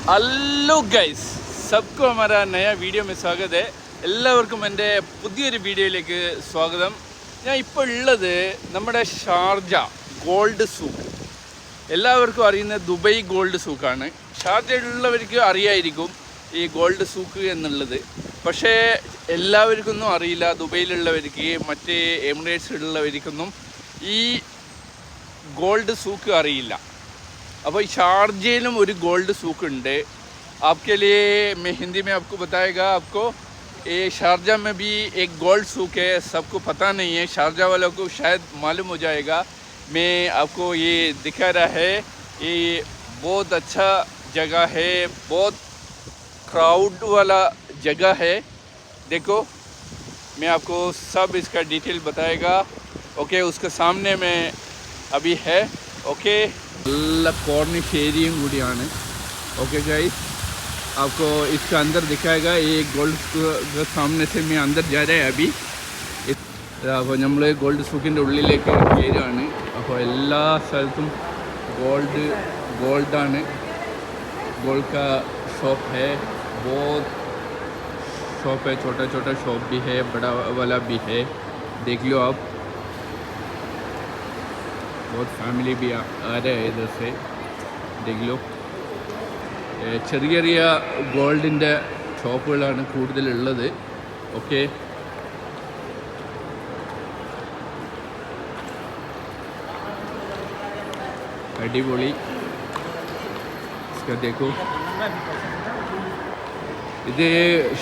Hello guys, सबको हमारा नया वीडियो में स्वागत है. എല്ലാവർക്കും എൻ്റെ പുതിയൊരു വീഡിയോയിലേക്ക് സ്വാഗതം. ഞാൻ ഇപ്പോൾ ഉള്ളത് നമ്മുടെ ഷാർജ ഗോൾഡ് സൂക്ക്. എല്ലാവർക്കും അറിയുന്ന ദുബൈ ഗോൾഡ് സൂക്കാണ്. ഷാർജയിലുള്ളവർക്ക് അറിയായിരിക്കും ഈ ഗോൾഡ് സൂക്ക് എന്നുള്ളത്. പക്ഷേ എല്ലാവർക്കൊന്നും അറിയില്ല. ദുബൈയിലുള്ളവർക്ക് മറ്റ് എമിറേറ്റ്സിലുള്ളവർക്കൊന്നും ഈ ഗോൾഡ് സൂക്ക് അറിയില്ല. അപ്പോൾ शारजा में गोल्ड सूक है. आपके लिए मैं हिंदी में आपको बताएगा. आपको ये शारजा में भी एक गोल्ड सूक है. सबको पता नहीं है, शारजा वालों को शायद मालूम हो जाएगा. मैं आपको ये दिखा रहा है. ये बहुत अच्छा जगह है, बहुत क्राउड वाला जगह है. देखो, मैं आपको सब इसका डिटेल बताएगा. ओके, उसके सामने में अभी है. ओके, നല്ല കോർണിഷ് ഏരിയയും കൂടിയാണ്. ओके गाइस, आपको इसका अंदर दिखाएगा. ये गोल्ड के सामने से मैं अंदर जा रहा है अभी. അപ്പോൾ നമ്മൾ ഗോൾഡ് സൂക്കിൻ്റെ ഉള്ളിലേക്ക് കയറുകയാണ്. അപ്പോൾ എല്ലാ സ്ഥലത്തും गोल्डाണ്. गोल्ड का शॉप है, बहुत शॉप है. छोटा छोटा शॉप भी है, बड़ा वाला भी है. देख लो आप, बहुत फैमिली भी आ रहे हैं इधर से. देख लो, ചെറിയ ചെറിയ ഗോൾഡിൻ്റെ ഷോപ്പുകളാണ് കൂടുതലുള്ളത്. ഓക്കെ, അടിപൊളി. देखो, ഇത്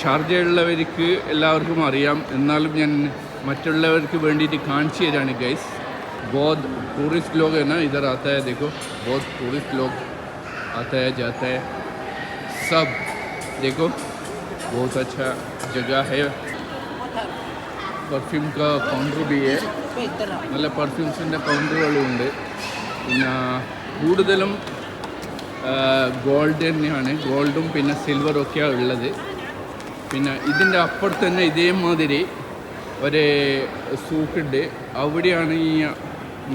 ഷാർജയുള്ളവർക്ക് എല്ലാവർക്കും അറിയാം. എന്നാലും ഞാൻ മറ്റുള്ളവർക്ക് വേണ്ടിയിട്ട് കാണിച്ചു തരാണ് ഗൈസ്. बहुत टूरिस्ट लोग हैं ना, इधर आता है. देखो, बहुत टूरिस्ट लोग आता है जाता है सब. देखो, बहुत अच्छा जगह है. परफ्यूम का काउंटर भी है. നല്ല പെർഫ്യൂംസിൻ്റെ കൗണ്ടറുകളുണ്ട്. പിന്നെ കൂടുതലും ഗോൾഡ് തന്നെയാണ്. ഗോൾഡും പിന്നെ സിൽവറും ഒക്കെയാണ് ഉള്ളത്. പിന്നെ ഇതിൻ്റെ അപ്പുറത്ത് തന്നെ ഇതേമാതിരി ഒരു സൂക്കുണ്ട്. അവിടെയാണ് ഈ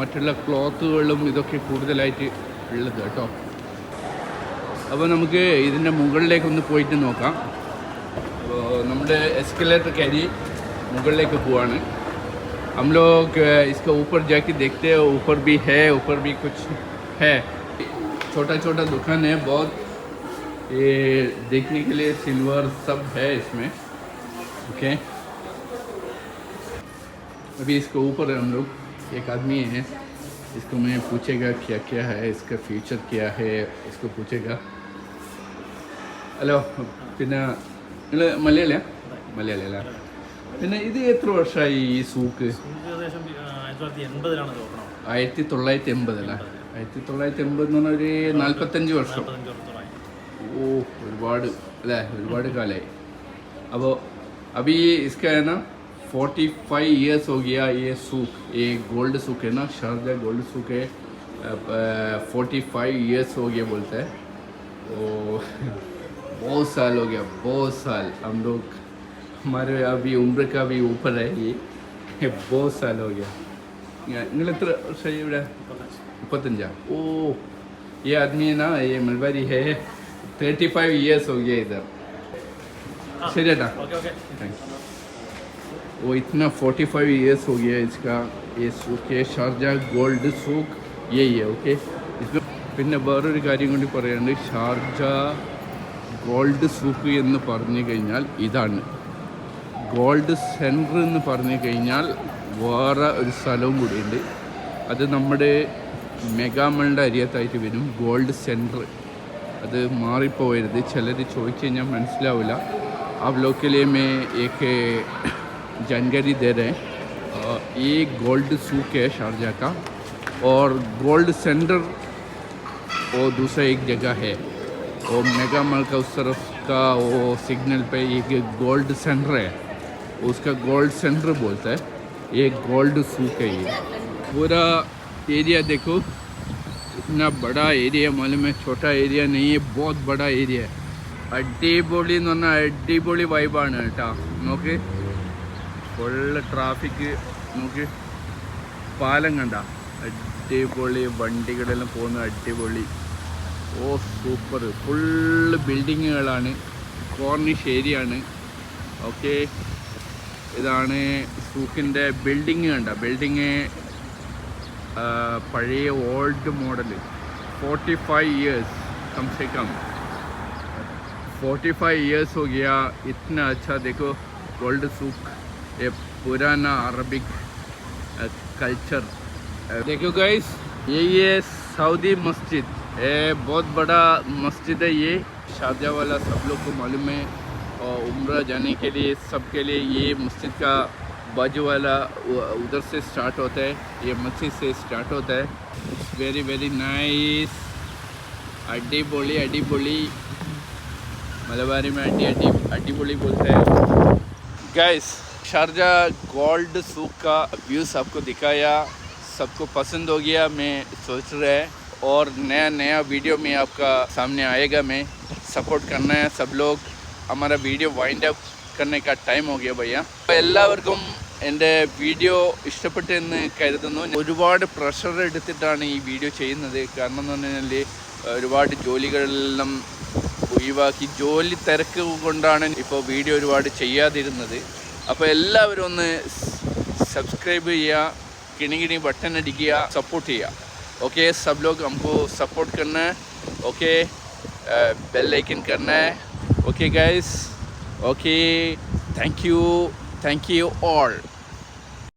മറ്റുള്ള ക്ലോത്തുകളും ഇതൊക്കെ കൂടുതലായിട്ട് ഉള്ളത് കേട്ടോ. അപ്പോൾ നമുക്ക് ഇതിൻ്റെ മുകളിലേക്കൊന്ന് പോയിട്ട് നോക്കാം. അപ്പോൾ നമ്മുടെ എസ്കലേറ്റർ കയറി മുകളിലേക്ക് പോവാണ്. हम लोग इसका ऊपर जाके देखते हैं. ऊपर भी है, ऊपर भी कुछ है. छोटा छोटा दुकान है बहुत. ये देखने के लिए सिल्वर सब है इसमें. ओके, अभी इसके ऊपर हम लोग, एक आदमी है, इसको मैं पूछेगा क्या क्या है, इसका फ्यूचर क्या है, इसको पूछेगा. ഹലോ, പിന്നെ നിങ്ങൾ മലയാളിയല്ല? പിന്നെ ഇത് എത്ര വർഷമായി ഈ സൂക്ക്? 1980 അല്ല? 1980 എന്ന് പറഞ്ഞാൽ ഒരു 45 വർഷം. ഓ, ഒരുപാട് അല്ലേ, ഒരുപാട് കാലമായി. അപ്പോൾ अभी इसका है ना 45 ईयर्स हो गया ये सूक. ये गोल्ड सूक है ना, शारजा गोल्ड सूक है. 45 ईयर्स हो गया बोलता है. तो बहुत साल हो गया, बहुत साल. हम लोग, हमारे अभी उम्र का भी ऊपर है ये. बहुत साल हो गया. നിങ്ങൾ എത്ര വർഷമായി ഇവിടെ? 35. ओ, ये आदमी है ना, ये मलबारी है. 35 ईयर्स हो गया इधर. ശരി ഏട്ടാ, थैंक यू. वो इतना 45 ईयर्स हो गया इसका. ये सूक है ഷാർജ ഗോൾഡ് സൂക്ക്. यही है. ओके, इसमें പിന്നെ വേറൊരു കാര്യം കൂടി പറയാനുണ്ട്. ഷാർജ ഗോൾഡ് സൂക്ക് എന്ന് പറഞ്ഞു കഴിഞ്ഞാൽ ഇതാണ്. ഗോൾഡ് സെൻറ്റർ എന്ന് പറഞ്ഞു കഴിഞ്ഞാൽ വേറെ ഒരു സ്ഥലവും കൂടിയുണ്ട്. അത് നമ്മുടെ മെഗാമളിൻ്റെ അരിയത്തായിട്ട് വരും ഗോൾഡ് സെൻറ്റർ. അത് മാറിപ്പോകരുത്. ചിലർ ചോദിച്ചു കഴിഞ്ഞാൽ മനസ്സിലാവില്ല. आप लोग के लिए मैं एक जानकारी दे रहे हैं. ये गोल्ड सूक है शारजा का, और गोल्ड सेंटर वो दूसरा एक जगह है. वो मेगा मॉल का उस तरफ का वो सिग्नल पे एक गोल्ड सेंटर है, उसका गोल्ड सेंटर बोलता है. ये गोल्ड सूक है. ये पूरा एरिया देखो, इतना बड़ा एरिया. मालूम है, छोटा एरिया नहीं है, बहुत बड़ा एरिया है. അടിപൊളി എന്ന് പറഞ്ഞാൽ അടിപൊളി വൈബാണ് കേട്ടോ. നോക്ക്, ഫുള്ള് ട്രാഫിക്. നോക്ക്, പാലം കണ്ട, അടിപൊളി. വണ്ടികളെല്ലാം പോകുന്ന അടിപൊളി. ഓ സൂപ്പർ, ഫുള്ള് ബിൽഡിങ്ങുകളാണ്, കോർണിഷ് ഏരിയ ആണ്. ഓക്കെ, ഇതാണ് സൂക്കിൻ്റെ ബിൽഡിങ്. കണ്ട ബിൽഡിങ് പഴയ ഓൾഡ് മോഡൽ, 45 इयर्स कम से कम, 45 इयर्स हो गया. इतना अच्छा देखो गोल्ड सूक, ये पुराना अरबिक कल्चर. देखो गाइस, ये सऊदी मस्जिद, ये बहुत बड़ा मस्जिद है. ये शारजाह वाला सब लोग को मालूम है, और उम्रा जाने के लिए सबके लिए ये मस्जिद का बाजू वाला उधर से स्टार्ट होता है, ये मस्जिद से स्टार्ट होता है. It's very very nice. अड्डी बोली मलबारी में अड्डी बोली बोलते हैं. गाइस, शारजाह गोल्ड सूक का व्यूज़ आपको दिखाया, सबको पसंद हो गया मैं सोच रहा है. और नया वीडियो में आपका सामने आएगा. मैं सपोर्ट करना है सब लोग. हमारा वीडियो वाइंड अप करने का ടൈം हो गया भैया. എല്ലാവർക്കും എൻ്റെ വീഡിയോ ഇഷ്ടപ്പെട്ടെന്ന് കരുതുന്നു. ഒരുപാട് പ്രഷർ എടുത്തിട്ടാണ് ഈ വീഡിയോ ചെയ്യുന്നത്. കാരണം എന്ന് പറഞ്ഞാൽ ഒരുപാട് ജോലികളെല്ലാം ഒഴിവാക്കി, ജോലി തിരക്ക് കൊണ്ടാണ് ഇപ്പോൾ വീഡിയോ ഒരുപാട് ചെയ്യാതിരുന്നത്. അപ്പോൾ എല്ലാവരും ഒന്ന് സബ്സ്ക്രൈബ് ചെയ്യുക, കിണികിണി ബട്ടൺ അടിക്കുക, സപ്പോർട്ട് ചെയ്യുക. ओके, सब लोग हमको सपोर्ट करना है. ओके, बेल आइकन करना है. Okay guys, okay, thank you all.